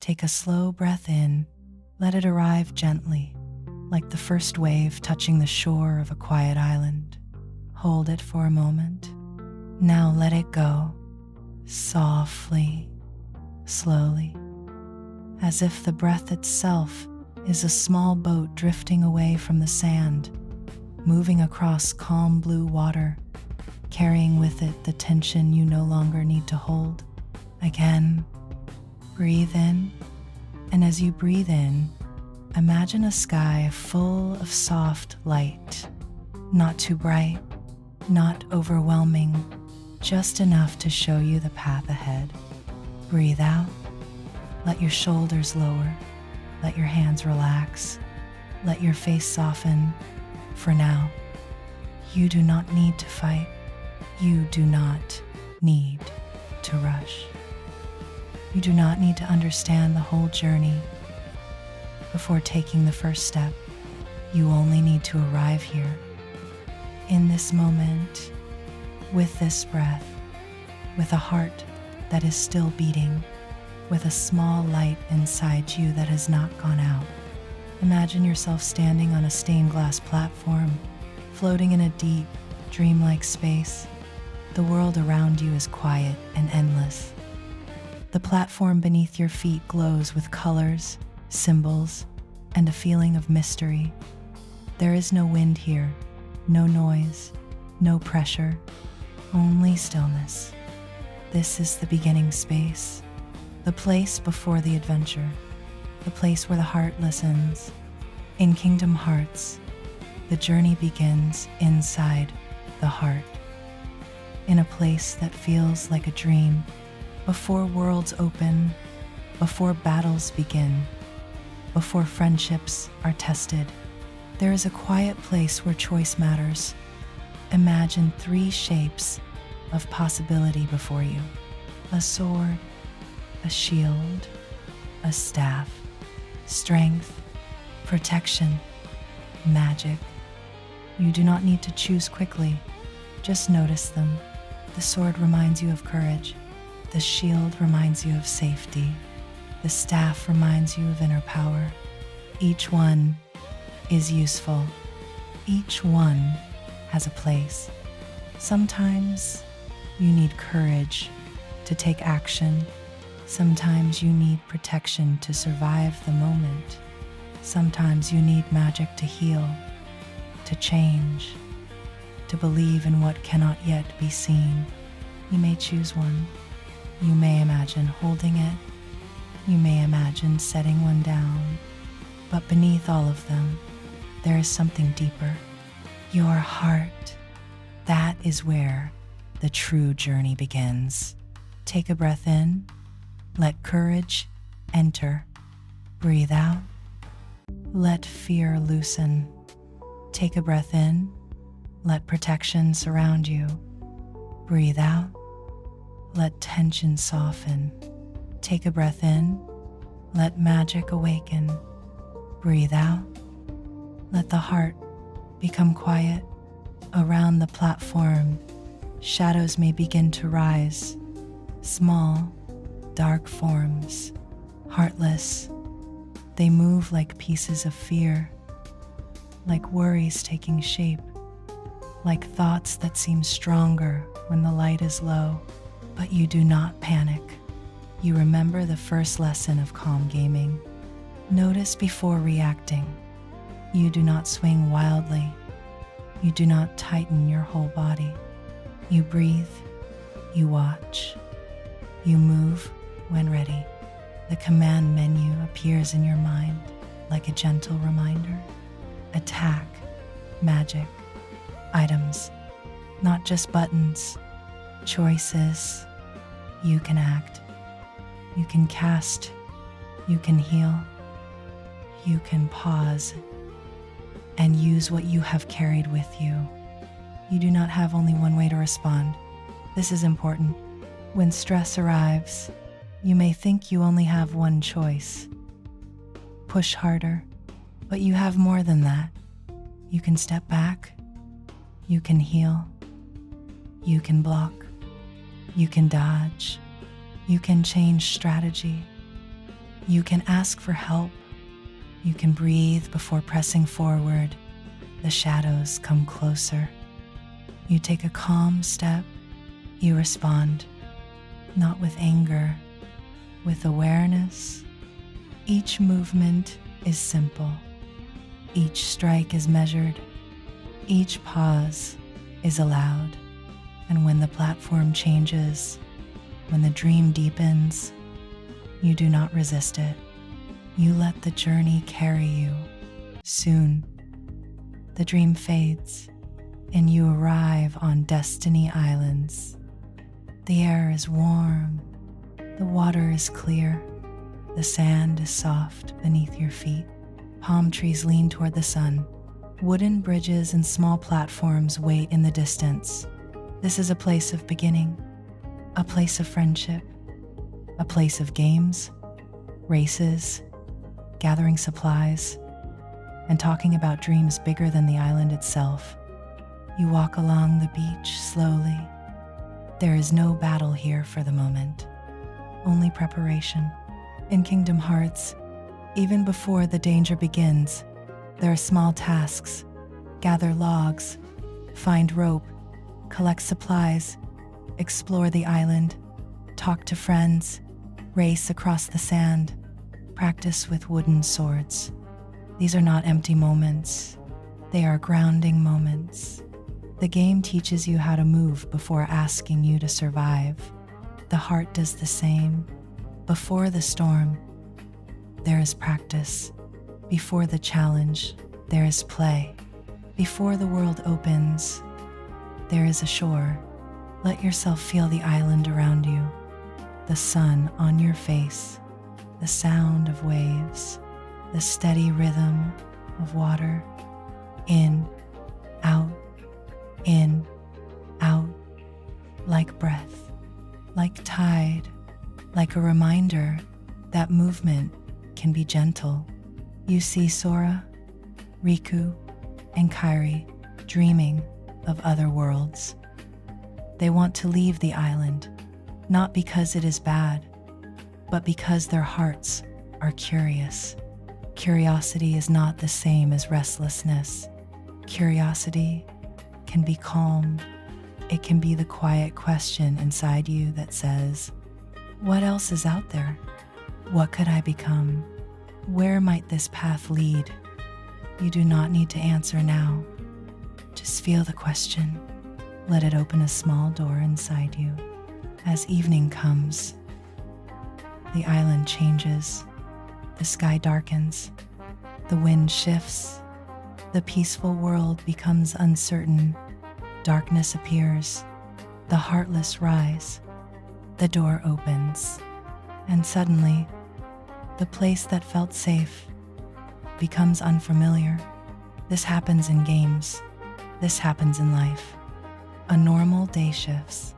Take a slow breath in. Let it arrive gently, like the first wave touching the shore of a quiet island. Hold it for a moment. Now let it go, softly, slowly, as if the breath itself is a small boat drifting away from the sand, moving across calm blue water, carrying with it the tension you no longer need to hold. Again, breathe in, and as you breathe in, imagine a sky full of soft light, not too bright, not overwhelming, just enough to show you the path ahead. Breathe out, let your shoulders lower, let your hands relax, let your face soften. For now, you do not need to fight. You do not need to rush. You do not need to understand the whole journey before taking the first step. You only need to arrive here, in this moment, with this breath, with a heart that is still beating, with a small light inside you that has not gone out. Imagine yourself standing on a stained glass platform, floating in a deep, dreamlike space. The world around you is quiet and endless. The platform beneath your feet glows with colors, symbols, and a feeling of mystery. There is no wind here, no noise, no pressure, only stillness. This is the beginning space, the place before the adventure, the place where the heart listens. In Kingdom Hearts, the journey begins inside the heart, in a place that feels like a dream, before worlds open, before battles begin, before friendships are tested. There is a quiet place where choice matters. Imagine 3 shapes of possibility before you: a sword, a shield, a staff, strength, protection, magic. You do not need to choose quickly, just notice them. The sword reminds you of courage. The shield reminds you of safety. The staff reminds you of inner power. Each one is useful. Each one has a place. Sometimes you need courage to take action. Sometimes you need protection to survive the moment. Sometimes you need magic to heal, to change, to believe in what cannot yet be seen. You may choose one. You may imagine holding it. You may imagine setting one down. But beneath all of them, there is something deeper. Your heart. That is where the true journey begins. Take a breath in. Let courage enter. Breathe out. Let fear loosen. Take a breath in. Let protection surround you. Breathe out. Let tension soften. Take a breath in. Let magic awaken. Breathe out. Let the heart become quiet. Around the platform, shadows may begin to rise. Small, dark forms, heartless. They move like pieces of fear, like worries taking shape, like thoughts that seem stronger when the light is low. But you do not panic. You remember the first lesson of calm gaming. Notice before reacting. You do not swing wildly. You do not tighten your whole body. You breathe. You watch. You move when ready. The command menu appears in your mind like a gentle reminder. Attack, magic, items, not just buttons, choices. You can act. You can cast. You can heal. You can pause and use what you have carried with you. You do not have only one way to respond. This is important. When stress arrives, you may think you only have one choice. Push harder, but you have more than that. You can step back. You can heal. You can block. You can dodge. You can change strategy. You can ask for help. You can breathe before pressing forward. The shadows come closer. You take a calm step. You respond, not with anger, with awareness. Each movement is simple. Each strike is measured. Each pause is allowed. And when the platform changes, when the dream deepens, you do not resist it. You let the journey carry you. Soon, the dream fades, and you arrive on Destiny Islands. The air is warm, the water is clear, the sand is soft beneath your feet. Palm trees lean toward the sun. Wooden bridges and small platforms wait in the distance. This is a place of beginning, a place of friendship, a place of games, races, gathering supplies, and talking about dreams bigger than the island itself. You walk along the beach slowly. There is no battle here for the moment, only preparation. In Kingdom Hearts, even before the danger begins, there are small tasks. Gather logs, find rope, collect supplies, explore the island, talk to friends, race across the sand, practice with wooden swords. These are not empty moments. They are grounding moments. The game teaches you how to move before asking you to survive. The heart does the same. Before the storm, there is practice. Before the challenge, there is play. Before the world opens, there is a shore. Let yourself feel the island around you, the sun on your face, the sound of waves, the steady rhythm of water. In, out, like breath, like tide, like a reminder that movement can be gentle. You see Sora, Riku, and Kairi dreaming of other worlds. They want to leave the island, not because it is bad, but because their hearts are curious. Curiosity is not the same as restlessness. Curiosity can be calm. It can be the quiet question inside you that says, what else is out there? What could I become? Where might this path lead? You do not need to answer now. Just feel the question. Let it open a small door inside you. As evening comes, the island changes. The sky darkens. The wind shifts. The peaceful world becomes uncertain. Darkness appears. The Heartless rise. The door opens. And suddenly, the place that felt safe becomes unfamiliar. This happens in games. This happens in life. A normal day shifts.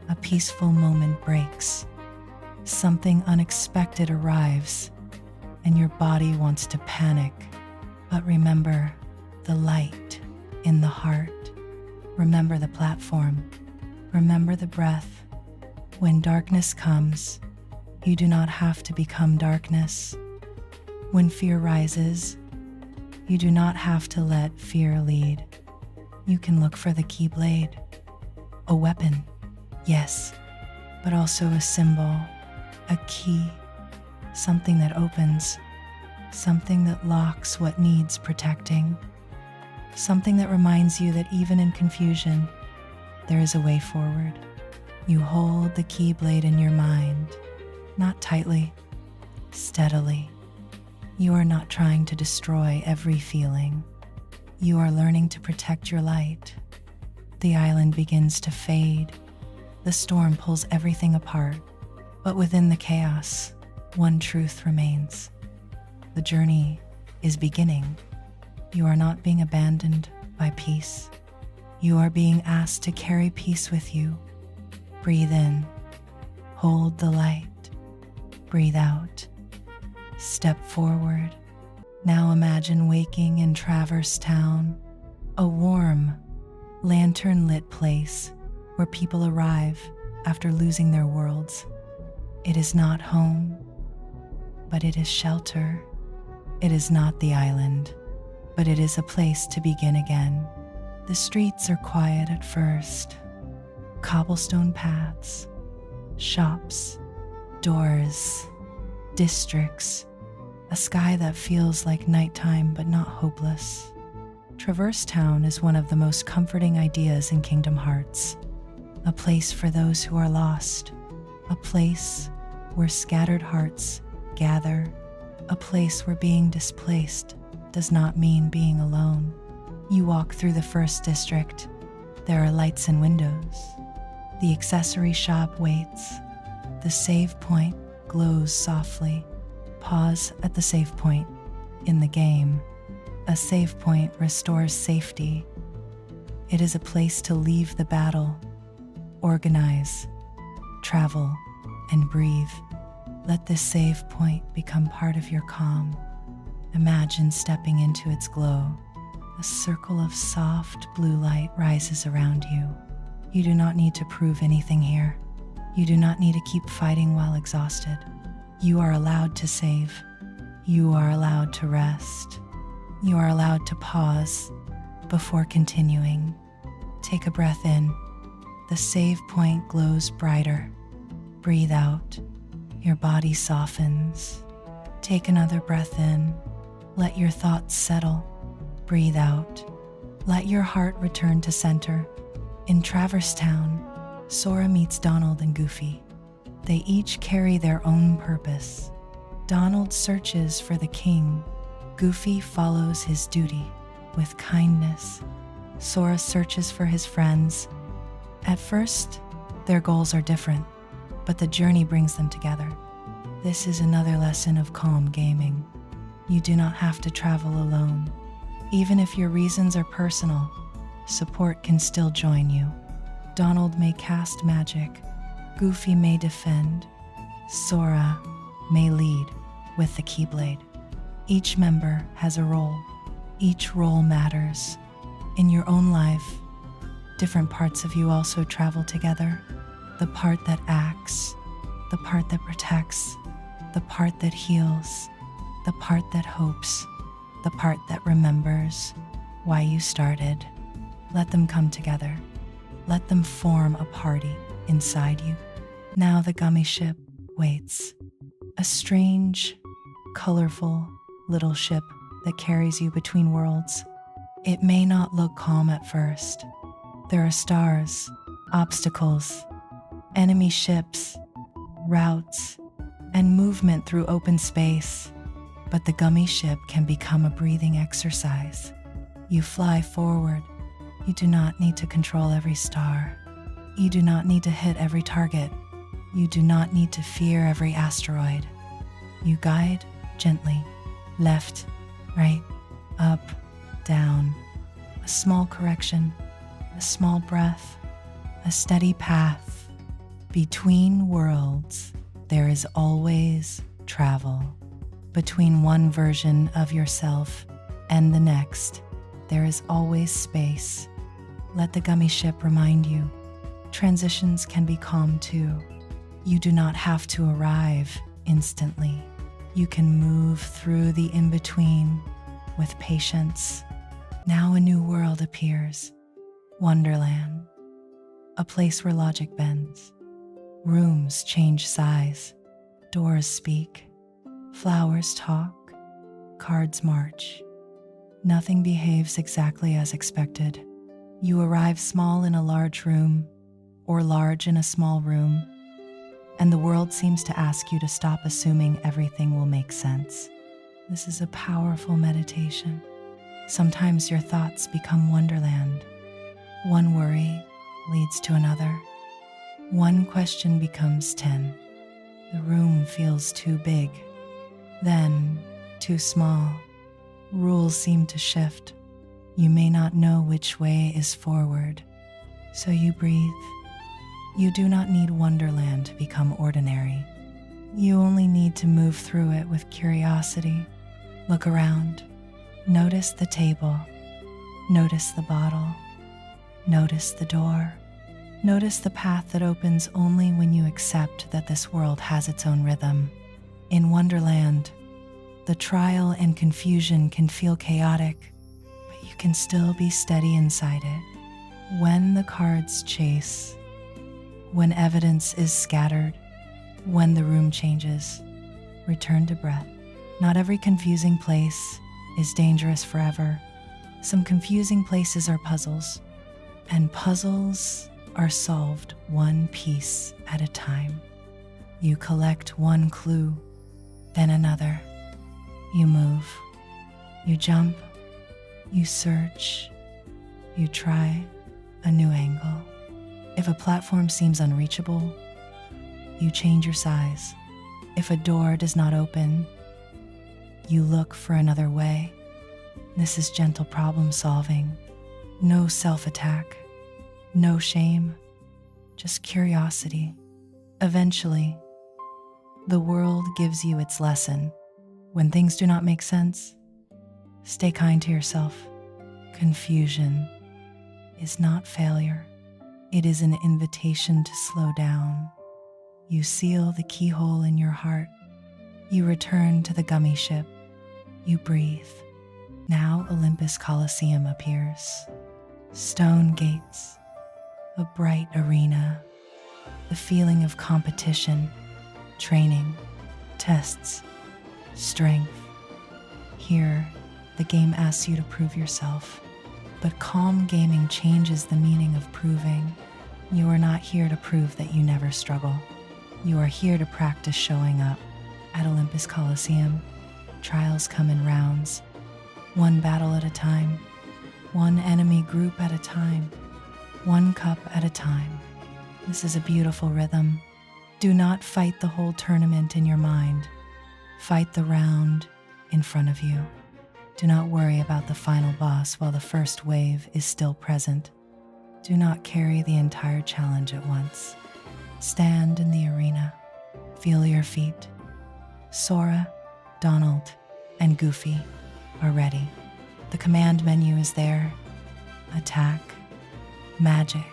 A peaceful moment breaks. Something unexpected arrives, and your body wants to panic. But remember the light in the heart. Remember the platform. Remember the breath. When darkness comes, you do not have to become darkness. When fear rises, you do not have to let fear lead. You can look for the keyblade. A weapon, yes, but also a symbol, a key, something that opens, something that locks what needs protecting, something that reminds you that even in confusion, there is a way forward. You hold the keyblade in your mind, not tightly, steadily. You are not trying to destroy every feeling. You are learning to protect your light. The island begins to fade. The storm pulls everything apart. But within the chaos, one truth remains. The journey is beginning. You are not being abandoned by peace. You are being asked to carry peace with you. Breathe in. Hold the light. Breathe out. Step forward. Now imagine waking in Traverse Town, a warm, lantern-lit place where people arrive after losing their worlds. It is not home. but it is shelter. It is not the island, but it is a place to begin again. The streets are quiet at first. Cobblestone paths, shops, doors, districts, a sky that feels like nighttime but not hopeless. Traverse Town is one of the most comforting ideas in Kingdom Hearts. A place for those who are lost. A place where scattered hearts gather. A place where being displaced does not mean being alone. You walk through the first district. There are lights and windows. The accessory shop waits. The save point glows softly. Pause at the save point. In the game, a save point restores safety. It is a place to leave the battle, organize, travel, and breathe. Let this save point become part of your calm. Imagine stepping into its glow. A circle of soft blue light rises around you. You do not need to prove anything here. You do not need to keep fighting while exhausted. You are allowed to save. You are allowed to rest. You are allowed to pause before continuing. Take a breath in. The save point glows brighter. Breathe out. Your body softens. Take another breath in. Let your thoughts settle. Breathe out. Let your heart return to center. In Traverse Town, Sora meets Donald and Goofy. They each carry their own purpose. Donald searches for the king. Goofy follows his duty with kindness. Sora searches for his friends. At first, their goals are different, but the journey brings them together. This is another lesson of calm gaming. You do not have to travel alone. Even if your reasons are personal, support can still join you. Donald may cast magic. Goofy may defend. Sora may lead with the Keyblade. Each member has a role. Each role matters. In your own life, different parts of you also travel together. The part that acts, the part that protects, the part that heals, the part that hopes, the part that remembers why you started. Let them come together. Let them form a party inside you. Now the gummy ship waits. A strange, colorful little ship that carries you between worlds. It may not look calm at first. There are stars, obstacles, enemy ships, routes, and movement through open space. But the gummy ship can become a breathing exercise. You fly forward. You do not need to control every star. You do not need to hit every target. You do not need to fear every asteroid. You guide gently, left, right, up, down. A small correction, a small breath, a steady path. Between worlds, there is always travel. Between one version of yourself and the next, there is always space. Let the gummy ship remind you, transitions can be calm too. You do not have to arrive instantly. You can move through the in-between with patience. Now a new world appears. Wonderland. A place where logic bends. Rooms change size. Doors speak. Flowers talk. Cards march. Nothing behaves exactly as expected. You arrive small in a large room, or large in a small room, and the world seems to ask you to stop assuming everything will make sense. This is a powerful meditation. Sometimes your thoughts become Wonderland. One worry leads to another. One question becomes 10. The room feels too big, then too small. Rules seem to shift. You may not know which way is forward, so you breathe. You do not need Wonderland to become ordinary. You only need to move through it with curiosity. Look around. Notice the table. Notice the bottle. Notice the door. Notice the path that opens only when you accept that this world has its own rhythm. In Wonderland, the trial and confusion can feel chaotic, but you can still be steady inside it. When the cards chase, when evidence is scattered, when the room changes, return to breath. Not every confusing place is dangerous forever. Some confusing places are puzzles, and puzzles are solved one piece at a time. You collect one clue, then another. You move, you jump, you search, you try a new angle. If a platform seems unreachable, you change your size. If a door does not open, you look for another way. This is gentle problem solving. No self-attack, no shame, just curiosity. Eventually, the world gives you its lesson. When things do not make sense, stay kind to yourself. Confusion is not failure. It is an invitation to slow down. You seal the keyhole in your heart. You return to the gummy ship. You breathe. Now Olympus Coliseum appears. Stone gates, a bright arena, the feeling of competition, training, tests, strength. Here, the game asks you to prove yourself, but calm gaming changes the meaning of proving. You are not here to prove that you never struggle. You are here to practice showing up. At Olympus Coliseum, trials come in rounds, one battle at a time, one enemy group at a time, one cup at a time. This is a beautiful rhythm. Do not fight the whole tournament in your mind. Fight the round in front of you. Do not worry about the final boss while the first wave is still present. Do not carry the entire challenge at once. Stand in the arena. Feel your feet. Sora, Donald, and Goofy are ready. The command menu is there. Attack, magic,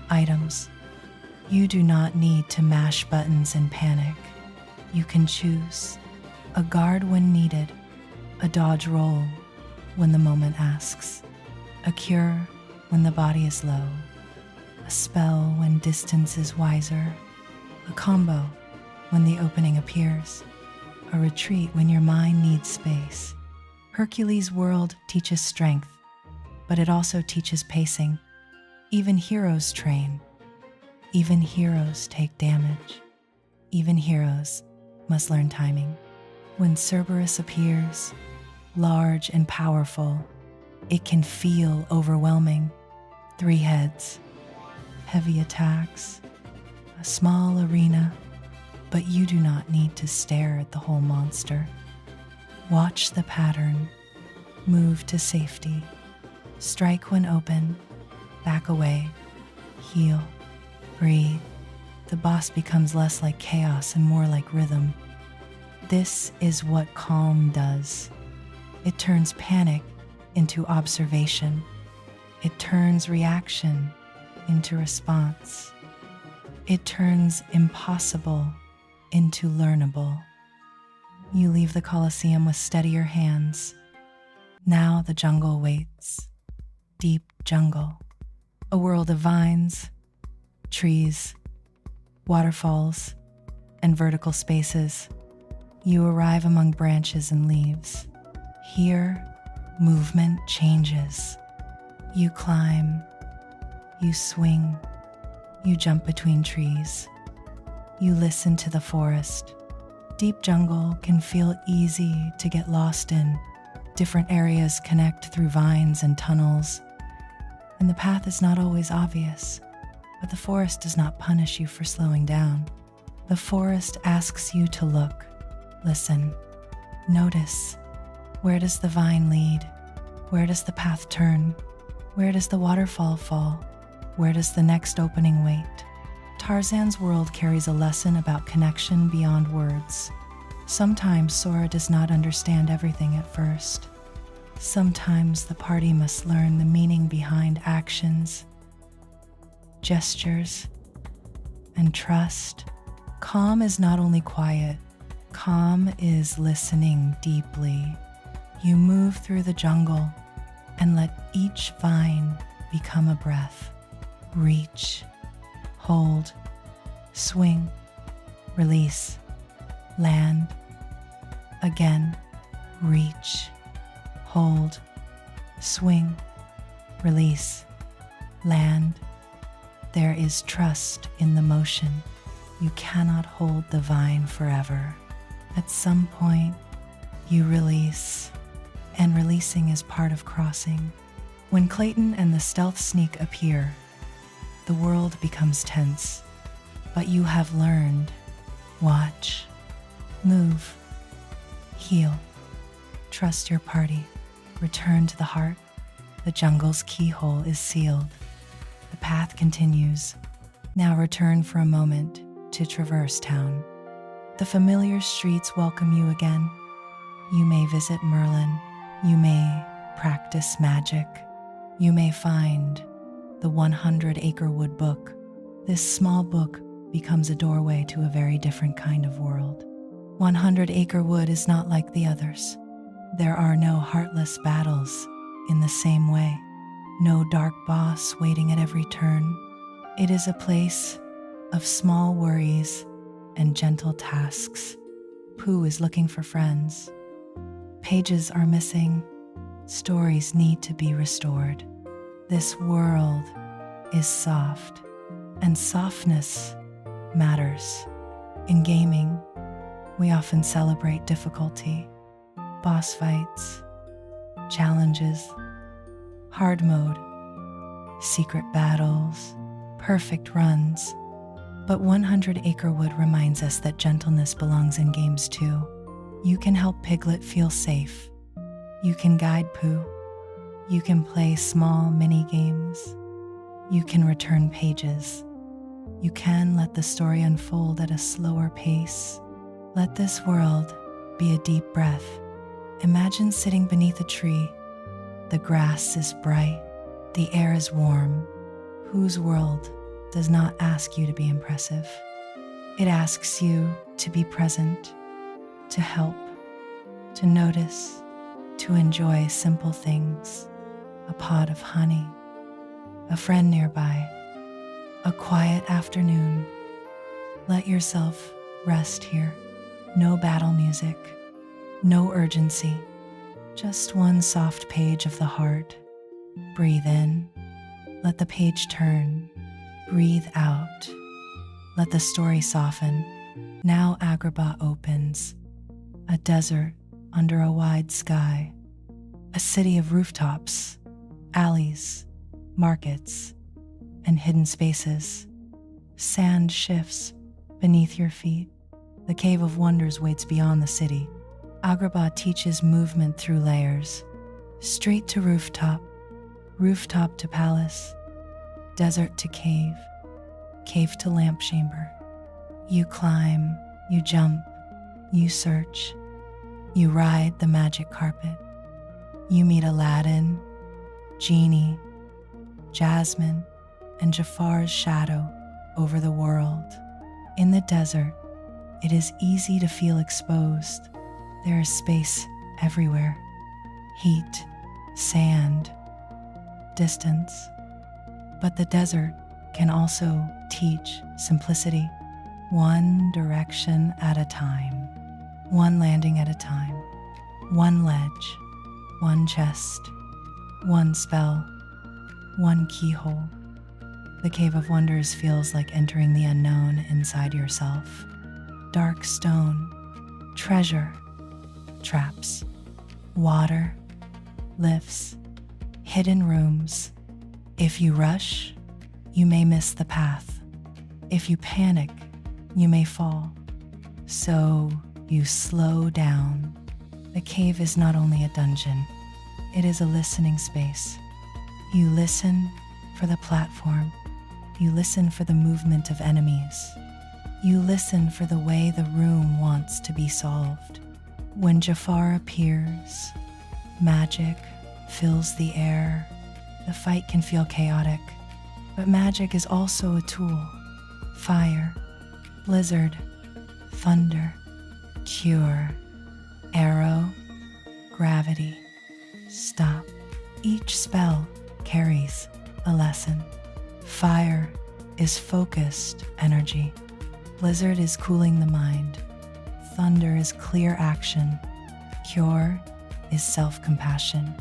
items. You do not need to mash buttons and panic. You can choose a guard when needed, a dodge roll when the moment asks, a cure when the body is low, a spell when distance is wiser, a combo when the opening appears, a retreat when your mind needs space. Hercules' world teaches strength, but it also teaches pacing. Even heroes train. Even heroes take damage. Even heroes must learn timing. When Cerberus appears, large and powerful, it can feel overwhelming. 3 heads, heavy attacks, a small arena, but you do not need to stare at the whole monster. Watch the pattern, move to safety, strike when open, back away, heal, breathe. The boss becomes less like chaos and more like rhythm. This is what calm does. It turns panic into observation. It turns reaction into response. It turns impossible into learnable. You leave the Colosseum with steadier hands. Now the jungle waits. Deep jungle. A world of vines, trees, waterfalls, and vertical spaces. You arrive among branches and leaves. Here, movement changes. You climb, you swing, you jump between trees. You listen to the forest. Deep jungle can feel easy to get lost in. Different areas connect through vines and tunnels, and the path is not always obvious. But the forest does not punish you for slowing down. The forest asks you to look, listen, notice. Where does the vine lead? Where does the path turn? Where does the waterfall fall? Where does the next opening wait? Tarzan's world carries a lesson about connection beyond words. Sometimes Sora does not understand everything at first. Sometimes the party must learn the meaning behind actions, gestures, and trust. Calm is not only quiet, Calm is listening deeply. You move through the jungle and let each vine become a breath. Reach, hold, swing, release, land. Again, reach, hold, swing, release, land. There is trust in the motion. You cannot hold the vine forever. At some point, you release, and releasing is part of crossing. When Clayton and the stealth sneak appear, the world becomes tense, but you have learned. Watch, move, heal, trust your party, return to the heart. The jungle's keyhole is sealed. The path continues. Now return for a moment to Traverse Town. The familiar streets welcome you again. You may visit Merlin. You may practice magic. You may find the 100-Acre Wood book. This small book becomes a doorway to a very different kind of world. 100-Acre Wood is not like the others. There are no heartless battles in the same way. No dark boss waiting at every turn. It is a place of small worries and gentle tasks. Pooh is looking for friends. Pages are missing. Stories need to be restored. This world is soft, and softness matters. In gaming, we often celebrate difficulty, boss fights, challenges, hard mode, secret battles, perfect runs. But 100-Acre Wood reminds us that gentleness belongs in games too. You can help Piglet feel safe. You can guide Pooh. You can play small mini-games. You can return pages. You can let the story unfold at a slower pace. Let this world be a deep breath. Imagine sitting beneath a tree. The grass is bright. The air is warm. Whose world does not ask you to be impressive? It asks you to be present, to help, to notice, to enjoy simple things. A pot of honey, a friend nearby, a quiet afternoon. Let yourself rest here. No battle music, no urgency, just one soft page of the heart. Breathe in, let the page turn. Breathe out, let the story soften. Now Agrabah opens, a desert under a wide sky, a city of rooftops, alleys, markets, and hidden spaces. Sand shifts beneath your feet. The Cave of Wonders waits beyond the city. Agrabah teaches movement through layers. Street to rooftop, rooftop to palace, desert to cave, cave to lamp chamber. You climb, you jump, you search, you ride the magic carpet. You meet Aladdin, Genie, Jasmine, and Jafar's shadow over the world. In the desert, it is easy to feel exposed. There is space everywhere. Heat, sand, distance. But the desert can also teach simplicity. One direction at a time. One landing at a time. One ledge. One chest. One spell. One keyhole. The Cave of Wonders feels like entering the unknown inside yourself. Dark stone, treasure, traps, water, lifts, hidden rooms. If you rush, you may miss the path. If you panic, you may fall. So you slow down. The cave is not only a dungeon, it is a listening space. You listen for the platform. You listen for the movement of enemies. You listen for the way the room wants to be solved. When Jafar appears, magic fills the air. The fight can feel chaotic, but magic is also a tool. Fire, blizzard, thunder, Cure. Arrow. Gravity. Stop. Each spell carries a lesson. Fire is focused energy. Blizzard is cooling the mind. Thunder is clear action. Cure is self-compassion.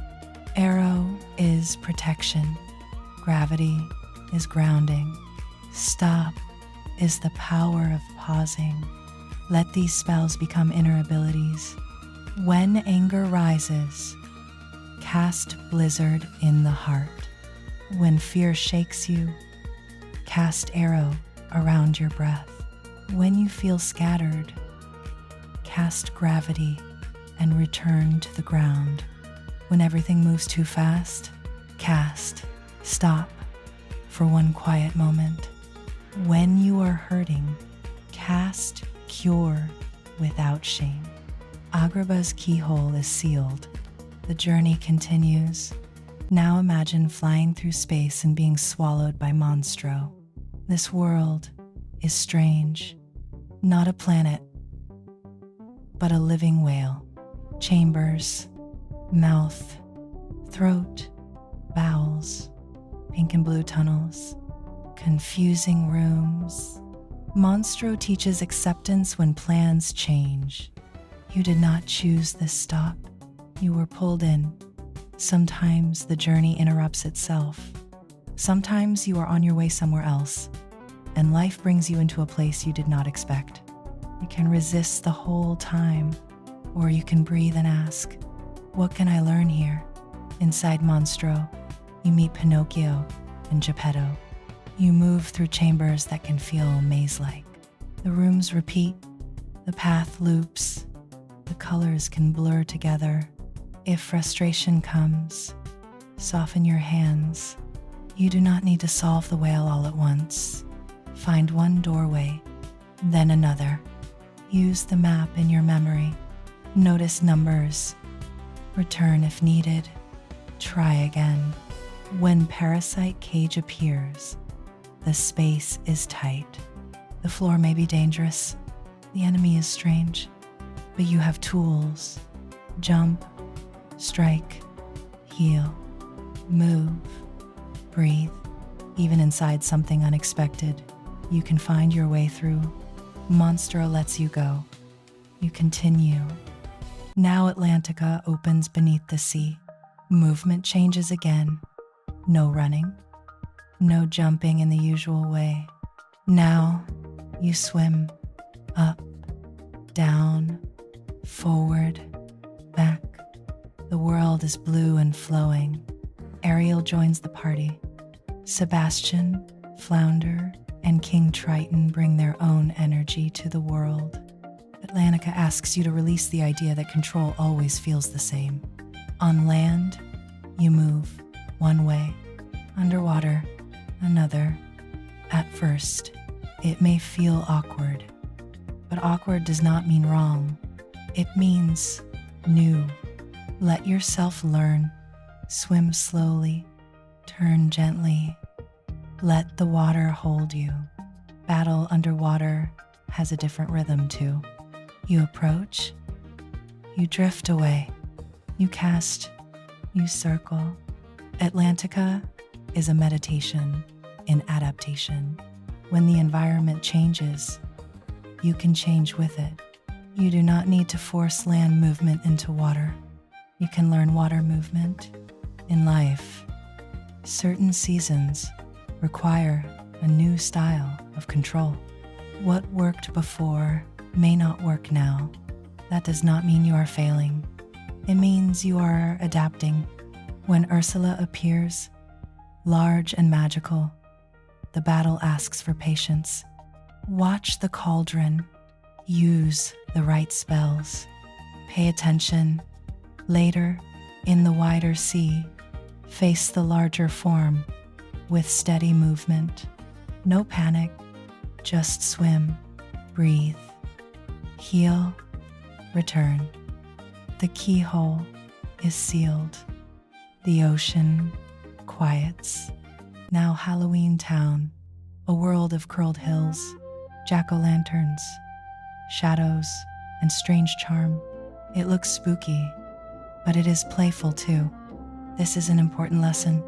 Arrow is protection. Gravity is grounding. Stop is the power of pausing. Let these spells become inner abilities. When anger rises, cast Blizzard in the heart. When fear shakes you, cast Arrow around your breath. When you feel scattered, cast Gravity and return to the ground. When everything moves too fast, cast Stop for one quiet moment. When you are hurting, cast Cure without shame. Agrabah's keyhole is sealed. The journey continues. Now imagine flying through space and being swallowed by Monstro. This world is strange. Not a planet, but a living whale. Chambers, mouth, throat, bowels, pink and blue tunnels, confusing rooms. Monstro teaches acceptance when plans change. You did not choose this stop. You were pulled in. Sometimes the journey interrupts itself. Sometimes you are on your way somewhere else, and life brings you into a place you did not expect. You can resist the whole time, or you can breathe and ask, what can I learn here? Inside Monstro, you meet Pinocchio and Geppetto. You move through chambers that can feel maze-like. The rooms repeat, the path loops, the colors can blur together. If frustration comes, soften your hands. You do not need to solve the whale all at once. Find one doorway, then another. Use the map in your memory. Notice numbers. Return if needed. Try again. When Parasite Cage appears, the space is tight. The floor may be dangerous. The enemy is strange. But you have tools. Jump, strike, heal, move, breathe. Even inside something unexpected, you can find your way through. Monstro lets you go. You continue. Now Atlantica opens beneath the sea. Movement changes again. No running. No jumping in the usual way. Now you swim. Up, down, forward, back. The world is blue and flowing. Ariel joins the party. Sebastian, Flounder, and King Triton bring their own energy to the world. Atlantica asks you to release the idea that control always feels the same. On land, you move one way. Underwater, another. At first, it may feel awkward. But awkward does not mean wrong. It means new. Let yourself learn. Swim slowly. Turn gently. Let the water hold you. Battle underwater has a different rhythm too. You approach. You drift away. You cast. You circle. Atlantica is a meditation in adaptation. When the environment changes, you can change with it. You do not need to force land movement into water. You can learn water movement in life. Certain seasons require a new style of control. What worked before may not work now. That does not mean you are failing. It means you are adapting. When Ursula appears, large and magical, the battle asks for patience. Watch the cauldron. Use the right spells. Pay attention. Later, in the wider sea, face the larger form with steady movement. No panic, just swim, breathe, heal, return. The keyhole is sealed. The ocean quiets. Now Halloween Town, a world of curled hills, jack-o'-lanterns, shadows, and strange charm. It looks spooky, but it is playful too. This is an important lesson.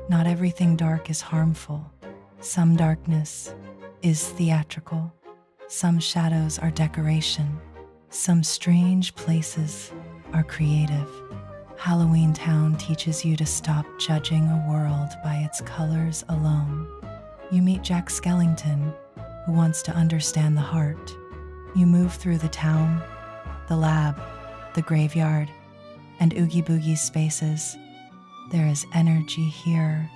Not everything dark is harmful. Some darkness is theatrical. Some shadows are decoration. Some strange places are creative. Halloween Town teaches you to stop judging a world by its colors alone. You meet Jack Skellington, who wants to understand the heart. You move through the town, the lab, the graveyard, and Oogie Boogie spaces. There is energy here,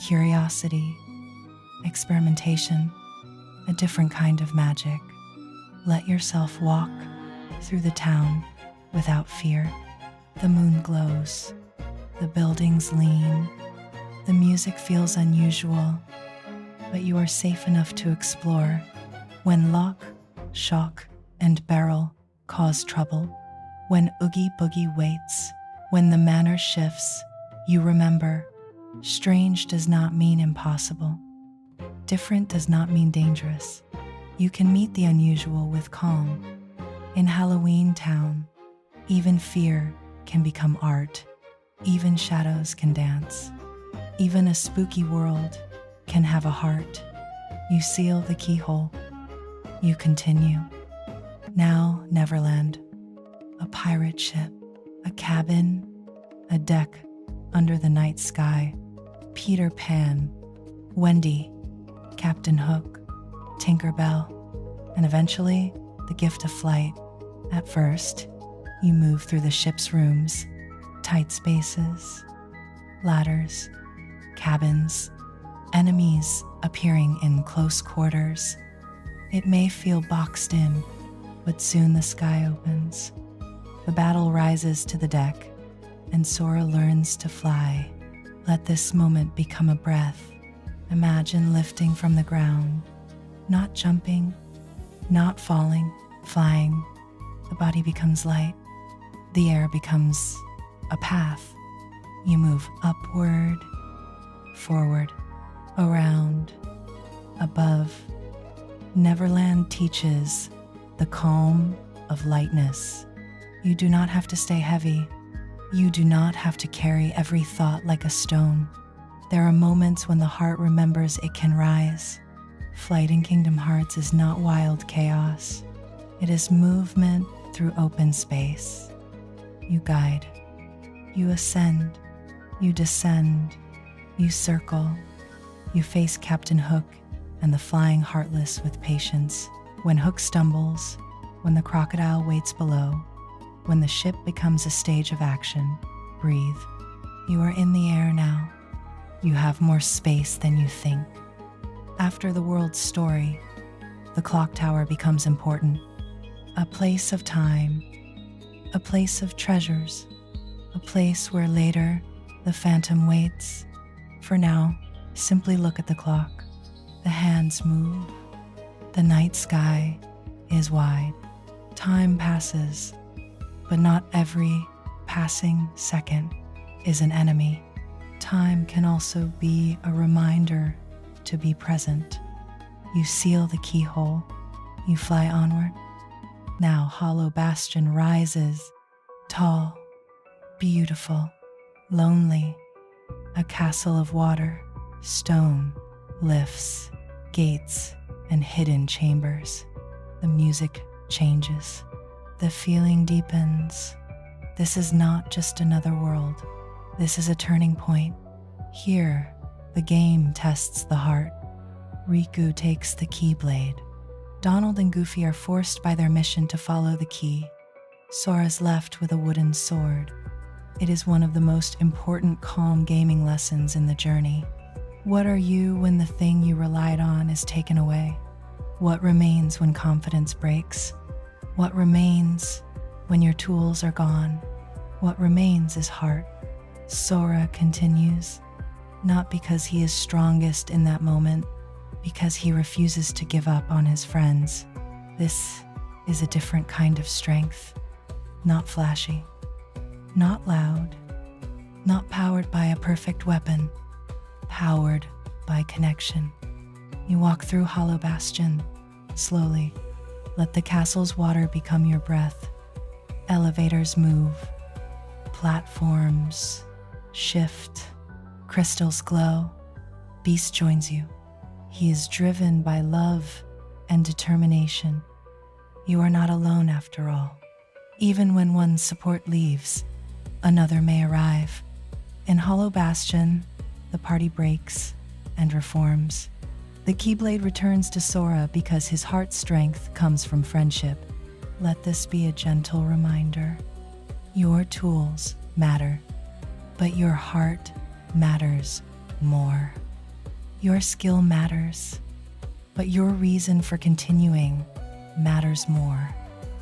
curiosity, experimentation, a different kind of magic. Let yourself walk through the town without fear. The moon glows, the buildings lean, the music feels unusual, but you are safe enough to explore. When lock, shock, and barrel cause trouble, when Oogie Boogie waits, when the manner shifts, you remember, strange does not mean impossible. Different does not mean dangerous. You can meet the unusual with calm. In Halloween Town, even fear can become art. Even shadows can dance. Even a spooky world can have a heart. You seal the keyhole. You continue. Now Neverland. A pirate ship. A cabin. A deck under the night sky. Peter Pan. Wendy. Captain Hook. Tinker Bell. And eventually, the gift of flight. At first, you move through the ship's rooms, tight spaces, ladders, cabins, enemies appearing in close quarters. It may feel boxed in, but soon the sky opens. The battle rises to the deck, and Sora learns to fly. Let this moment become a breath. Imagine lifting from the ground, not jumping, not falling, flying. The body becomes light. The air becomes a path. You move upward, forward, around, above. Neverland teaches the calm of lightness. You do not have to stay heavy. You do not have to carry every thought like a stone. There are moments when the heart remembers it can rise. Flight in Kingdom Hearts is not wild chaos. It is movement through open space. You guide. You ascend. You descend. You circle. You face Captain Hook and the flying Heartless with patience. When Hook stumbles, when the crocodile waits below, when the ship becomes a stage of action, breathe. You are in the air now. You have more space than you think. After the world's story, the clock tower becomes important. A place of time, a place of treasures, a place where later the phantom waits. For now, simply look at the clock. The hands move. The night sky is wide. Time passes, but not every passing second is an enemy. Time can also be a reminder to be present. You seal the keyhole. You fly onward. Now Hollow Bastion rises, tall, beautiful, lonely. A castle of water, stone, lifts, gates, and hidden chambers. The music changes. The feeling deepens. This is not just another world. This is a turning point. Here, the game tests the heart. Riku takes the Keyblade. Donald and Goofy are forced by their mission to follow the key. Sora's left with a wooden sword. It is one of the most important calm gaming lessons in the journey. What are you when the thing you relied on is taken away? What remains when confidence breaks? What remains when your tools are gone? What remains is heart. Sora continues, not because he is strongest in that moment, because he refuses to give up on his friends. This is a different kind of strength. Not flashy, not loud, not powered by a perfect weapon, powered by connection. You walk through Hollow Bastion, slowly, Let the castle's water become your breath. Elevators move, platforms shift, crystals glow. Beast joins you. He is driven by love and determination. You are not alone after all. Even when one support leaves, another may arrive. In Hollow Bastion, the party breaks and reforms. The Keyblade returns to Sora because his heart's strength comes from friendship. Let this be a gentle reminder. Your tools matter, but your heart matters more. Your skill matters, but your reason for continuing matters more.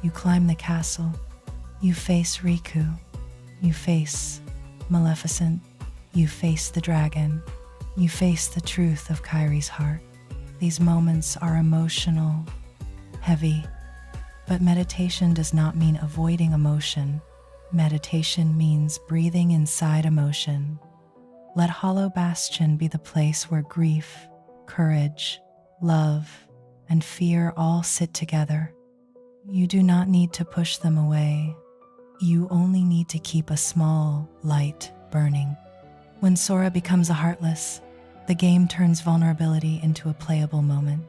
You climb the castle, you face Riku, you face Maleficent, you face the dragon, you face the truth of Kairi's heart. These moments are emotional, heavy, but meditation does not mean avoiding emotion. Meditation means breathing inside emotion. Let Hollow Bastion be the place where grief, courage, love, and fear all sit together. You do not need to push them away. You only need to keep a small light burning. When Sora becomes a Heartless, the game turns vulnerability into a playable moment.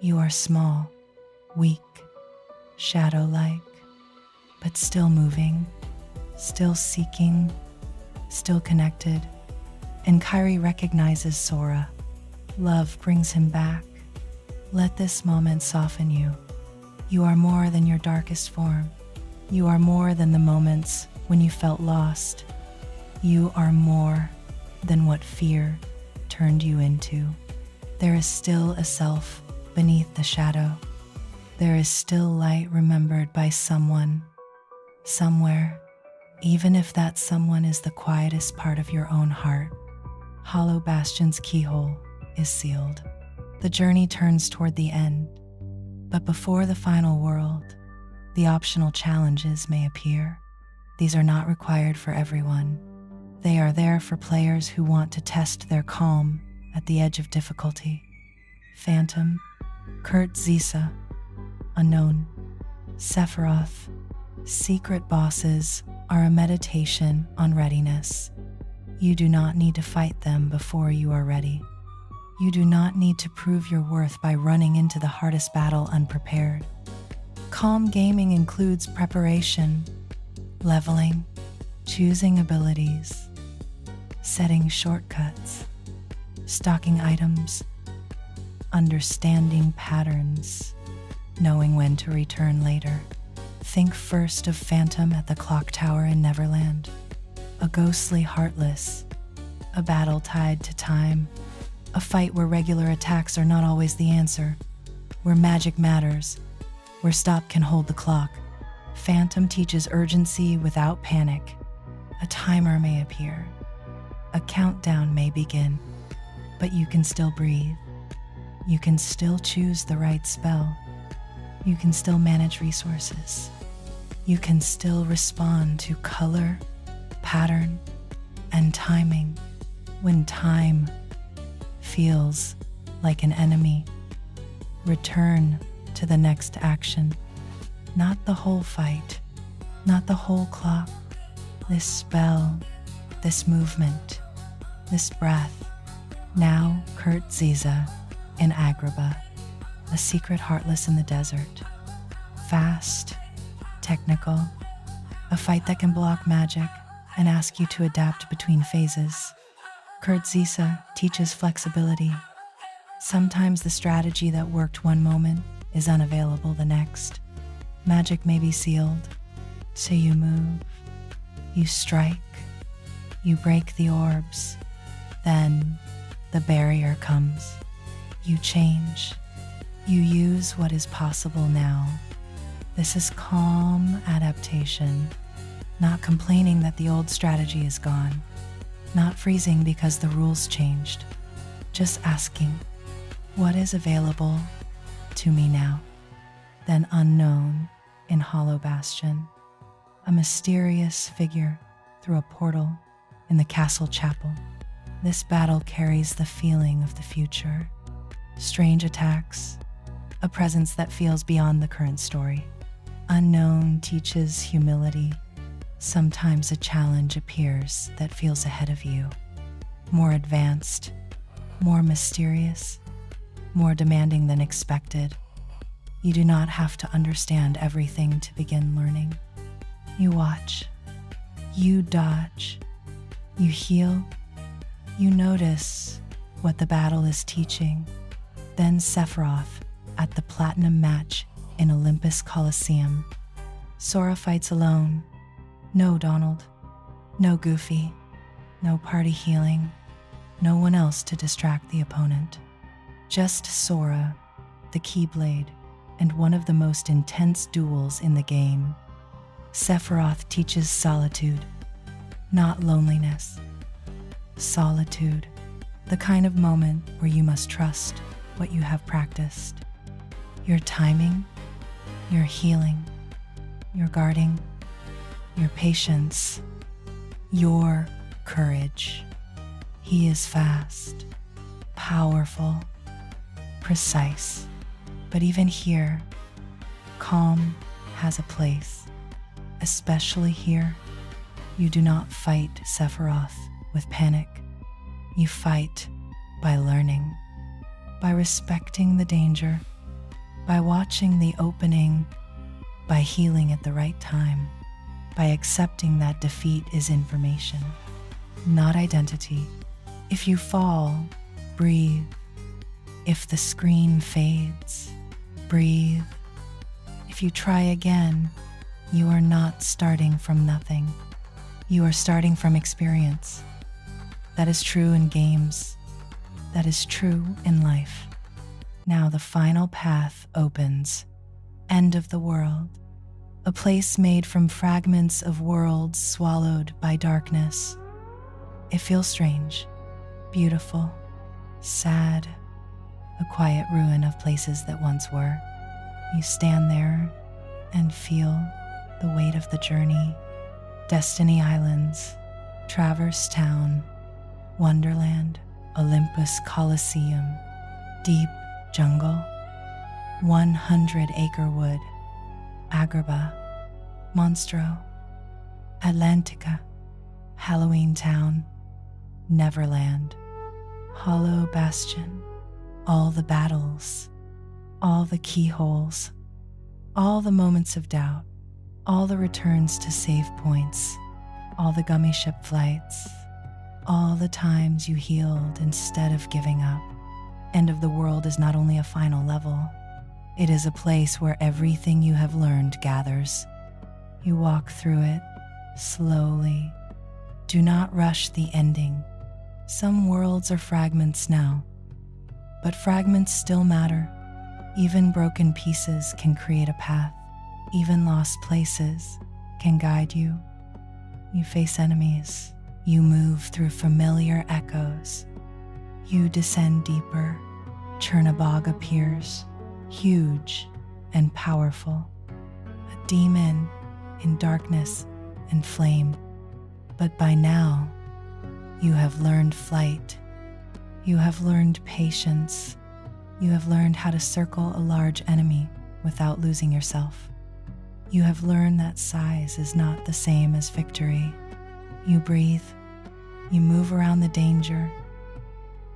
You are small, weak, shadow-like, but still moving, still seeking, still connected. And Kairi recognizes Sora. Love brings him back. Let this moment soften you. You are more than your darkest form. You are more than the moments when you felt lost. You are more than what fear turned you into. There is still a self beneath the shadow. There is still light remembered by someone, somewhere, even if that someone is the quietest part of your own heart. Hollow Bastion's keyhole is sealed. The journey turns toward the end, but before the final world, the optional challenges may appear. These are not required for everyone. They are there for players who want to test their calm at the edge of difficulty. Phantom, Kurt Zisa, Unknown, Sephiroth, secret bosses are a meditation on readiness. You do not need to fight them before you are ready. You do not need to prove your worth by running into the hardest battle unprepared. Calm gaming includes preparation, leveling, choosing abilities, setting shortcuts, stocking items, understanding patterns, knowing when to return later. Think first of Phantom at the clock tower in Neverland, a ghostly Heartless, a battle tied to time, a fight where regular attacks are not always the answer, where magic matters, where stop can hold the clock. Phantom teaches urgency without panic. A timer may appear, a countdown may begin, but you can still breathe. You can still choose the right spell. You can still manage resources. You can still respond to color, pattern, and timing. When time feels like an enemy, return to the next action. Not the whole fight, not the whole clock. This spell, this movement, this breath. Now Kurt Ziza in Agrabah, a secret Heartless in the desert. Fast, technical, a fight that can block magic and ask you to adapt between phases. Kurt Ziza teaches flexibility. Sometimes the strategy that worked one moment is unavailable the next. Magic may be sealed, so you move, you strike, you break the orbs, then the barrier comes. You change, you use what is possible now. This is calm adaptation, not complaining that the old strategy is gone, not freezing because the rules changed, just asking, what is available to me now? Then Unknown in Hollow Bastion, a mysterious figure through a portal in the castle chapel. This battle carries the feeling of the future. Strange attacks, a presence that feels beyond the current story. Unknown teaches humility. Sometimes a challenge appears that feels ahead of you, more advanced, more mysterious, more demanding than expected. You do not have to understand everything to begin learning. You watch, you dodge, you heal, you notice what the battle is teaching. Then Sephiroth at the platinum match in Olympus Coliseum. Sora fights alone. No Donald, no Goofy, no party healing, no one else to distract the opponent. Just Sora, the Keyblade, and one of the most intense duels in the game. Sephiroth teaches solitude, not loneliness. Solitude, the kind of moment where you must trust what you have practiced. Your timing, your healing, your guarding, your patience, your courage. He is fast, powerful, precise. But even here, calm has a place. Especially here, you do not fight Sephiroth with panic. You fight by learning, by respecting the danger, by watching the opening, by healing at the right time, by accepting that defeat is information, not identity. If you fall, breathe. If the screen fades, breathe. If you try again, you are not starting from nothing. You are starting from experience. That is true in games. That is true in life. Now the final path opens. End of the world. A place made from fragments of worlds swallowed by darkness. It feels strange, beautiful, sad, a quiet ruin of places that once were. You stand there and feel the weight of the journey. Destiny Islands, Traverse Town, Wonderland, Olympus Coliseum, Deep Jungle, 100-acre wood, Agrabah, Monstro, Atlantica, Halloween Town, Neverland, Hollow Bastion, all the battles, all the keyholes, all the moments of doubt, all the returns to save points, all the gummy ship flights, all the times you healed instead of giving up. End of the world is not only a final level, it is a place where everything you have learned gathers. You walk through it slowly. Do not rush the ending. Some worlds are fragments now, but fragments still matter. Even broken pieces can create a path. Even lost places can guide you. You face enemies. You move through familiar echoes. You descend deeper. Chernobog appears, huge and powerful. A demon in darkness and flame. But by now, you have learned flight. You have learned patience. You have learned how to circle a large enemy without losing yourself. You have learned that size is not the same as victory. You breathe. You move around the danger.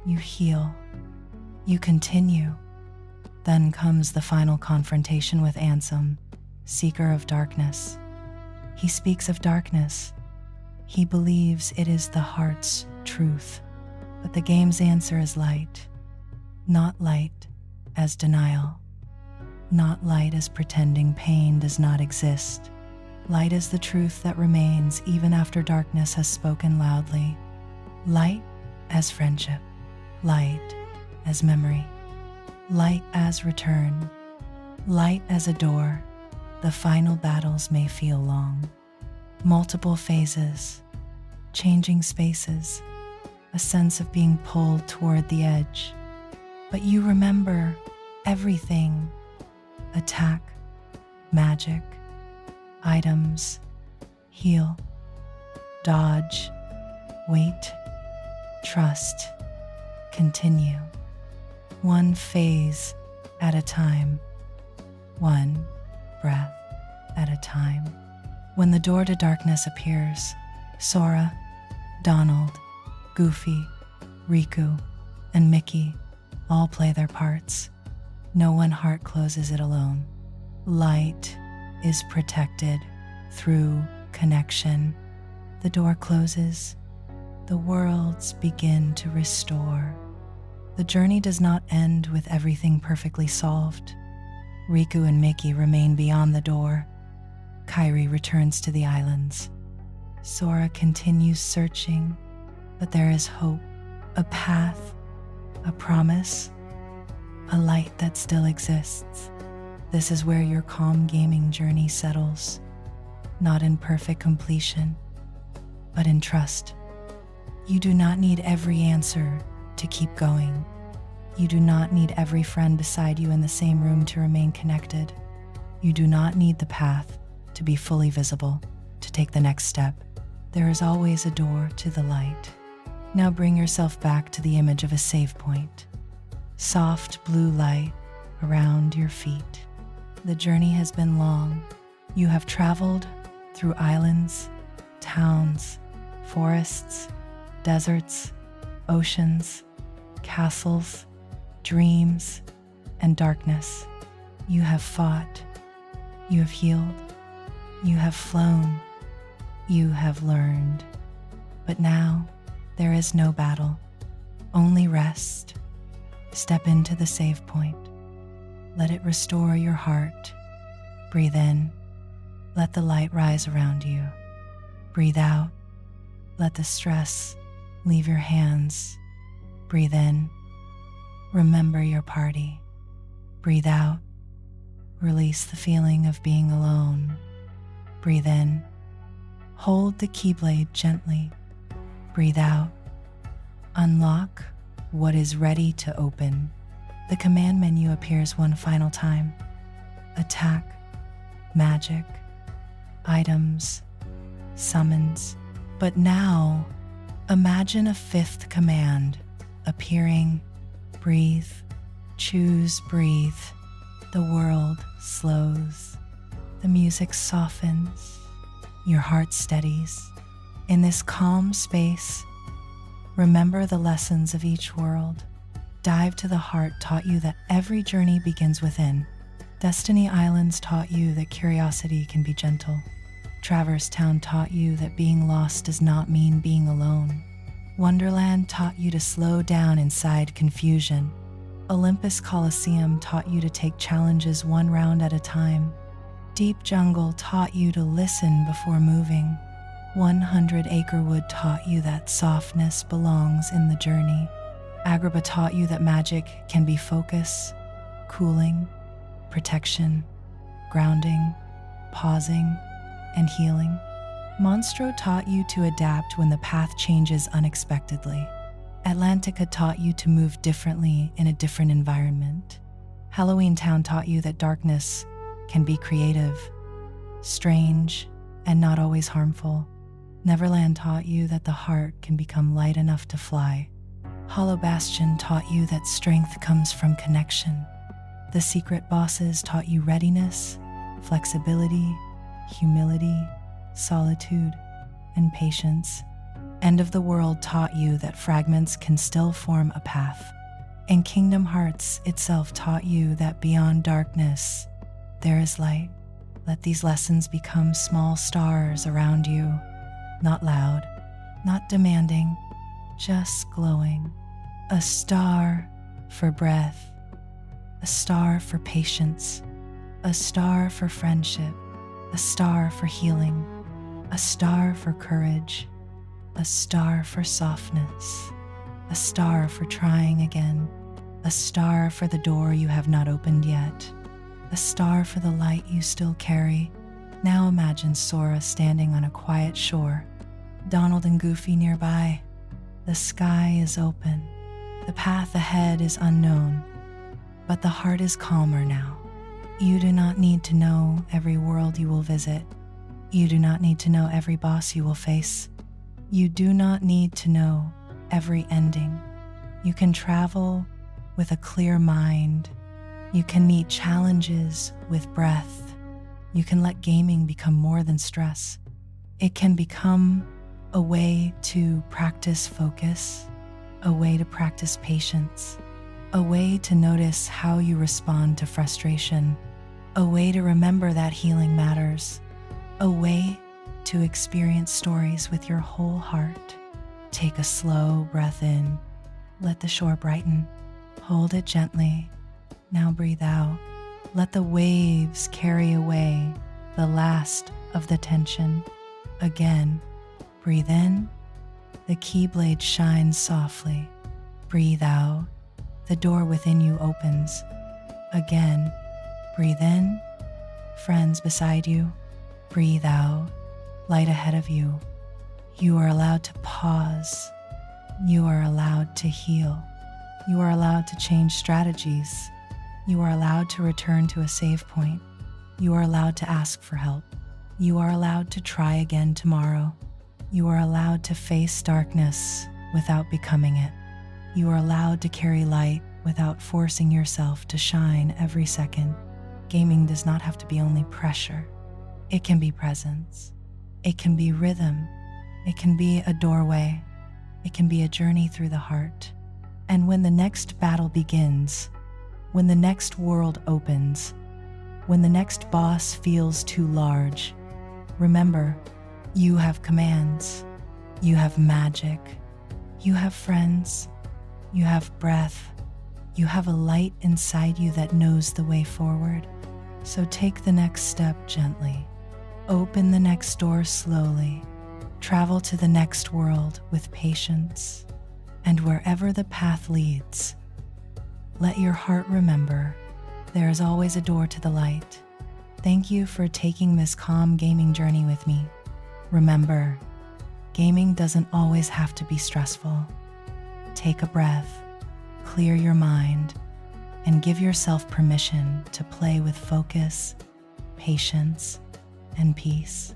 You heal. You continue. Then comes the final confrontation with Ansem, Seeker of Darkness. He speaks of darkness. He believes it is the heart's truth. But the game's answer is light. Not light as denial. Not light as pretending pain does not exist. Light is the truth that remains even after darkness has spoken loudly. Light as friendship. Light as memory. Light as return. Light as a door. The final battles may feel long. Multiple phases. Changing spaces. A sense of being pulled toward the edge. But you remember everything. Attack, magic, items, heal, dodge, wait, trust, continue. One phase at a time, one breath at a time. When the door to darkness appears, Sora, Donald, Goofy, Riku, and Mickey all play their parts. No one heart closes it alone. Light is protected through connection. The door closes, the worlds begin to restore. The journey does not end with everything perfectly solved. Riku and Mickey remain beyond the door. Kairi returns to the islands. Sora continues searching, but there is hope, a path, a promise, a light that still exists. This is where your calm gaming journey settles, not in perfect completion, but in trust. You do not need every answer to keep going. You do not need every friend beside you in the same room to remain connected. You do not need the path to be fully visible to take the next step. There is always a door to the light. Now bring yourself back to the image of a save point. Soft blue light around your feet. The journey has been long. You have traveled through islands, towns, forests, deserts, oceans, castles, dreams, and darkness. You have fought. You have healed. You have flown. You have learned. But now, there is no battle, only rest. Step into the save point. Let it restore your heart. Breathe in. Let the light rise around you. Breathe out. Let the stress leave your hands. Breathe in. Remember your party. Breathe out. Release the feeling of being alone. Breathe in. Hold the keyblade gently. Breathe out. Unlock what is ready to open. The command menu appears one final time. Attack, magic, items, summons. But now, imagine a fifth command appearing. Breathe, choose breathe. The world slows. The music softens. Your heart steadies. In this calm space, remember the lessons of each world. Dive to the Heart taught you that every journey begins within. Destiny Islands taught you that curiosity can be gentle. Traverse Town taught you that being lost does not mean being alone. Wonderland taught you to slow down inside confusion. Olympus Coliseum taught you to take challenges one round at a time. Deep Jungle taught you to listen before moving. 100 Acre Wood taught you that softness belongs in the journey. Agrabah taught you that magic can be focus, cooling, protection, grounding, pausing, and healing. Monstro taught you to adapt when the path changes unexpectedly. Atlantica taught you to move differently in a different environment. Halloween Town taught you that darkness can be creative, strange, and not always harmful. Neverland taught you that the heart can become light enough to fly. Hollow Bastion taught you that strength comes from connection. The Secret Bosses taught you readiness, flexibility, humility, solitude, and patience. End of the World taught you that fragments can still form a path. And Kingdom Hearts itself taught you that beyond darkness, there is light. Let these lessons become small stars around you. Not loud, not demanding, just glowing. A star for breath, a star for patience, a star for friendship, a star for healing, a star for courage, a star for softness, a star for trying again, a star for the door you have not opened yet, a star for the light you still carry. Now imagine Sora standing on a quiet shore, Donald and Goofy nearby. The sky is open. The path ahead is unknown, but the heart is calmer now. You do not need to know every world you will visit. You do not need to know every boss you will face. You do not need to know every ending. You can travel with a clear mind. You can meet challenges with breath. You can let gaming become more than stress. It can become a way to practice focus, a way to practice patience, a way to notice how you respond to frustration, a way to remember that healing matters, a way to experience stories with your whole heart. Take a slow breath in. Let the shore brighten. Hold it gently. Now breathe out. Let the waves carry away the last of the tension. Again, breathe in. The keyblade shines softly. Breathe out. The door within you opens. Again, breathe in. Friends beside you. Breathe out. Light ahead of you. You are allowed to pause. You are allowed to heal. You are allowed to change strategies. You are allowed to return to a save point. You are allowed to ask for help. You are allowed to try again tomorrow. You are allowed to face darkness without becoming it. You are allowed to carry light without forcing yourself to shine every second. Gaming does not have to be only pressure. It can be presence. It can be rhythm. It can be a doorway. It can be a journey through the heart. And when the next battle begins, when the next world opens, when the next boss feels too large, remember, you have commands. You have magic. You have friends. You have breath. You have a light inside you that knows the way forward. So take the next step gently. Open the next door slowly. Travel to the next world with patience. And wherever the path leads, let your heart remember there is always a door to the light. Thank you for taking this calm gaming journey with me. Remember, gaming doesn't always have to be stressful. Take a breath, clear your mind, and give yourself permission to play with focus, patience, and peace.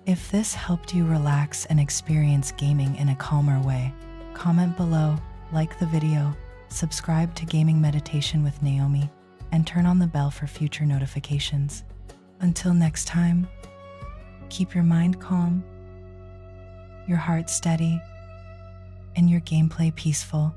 If this helped you relax and experience gaming in a calmer way, comment below, like the video, subscribe to Gaming Meditation with Naomi, and turn on the bell for future notifications. Until next time, keep your mind calm, your heart steady, and your gameplay peaceful.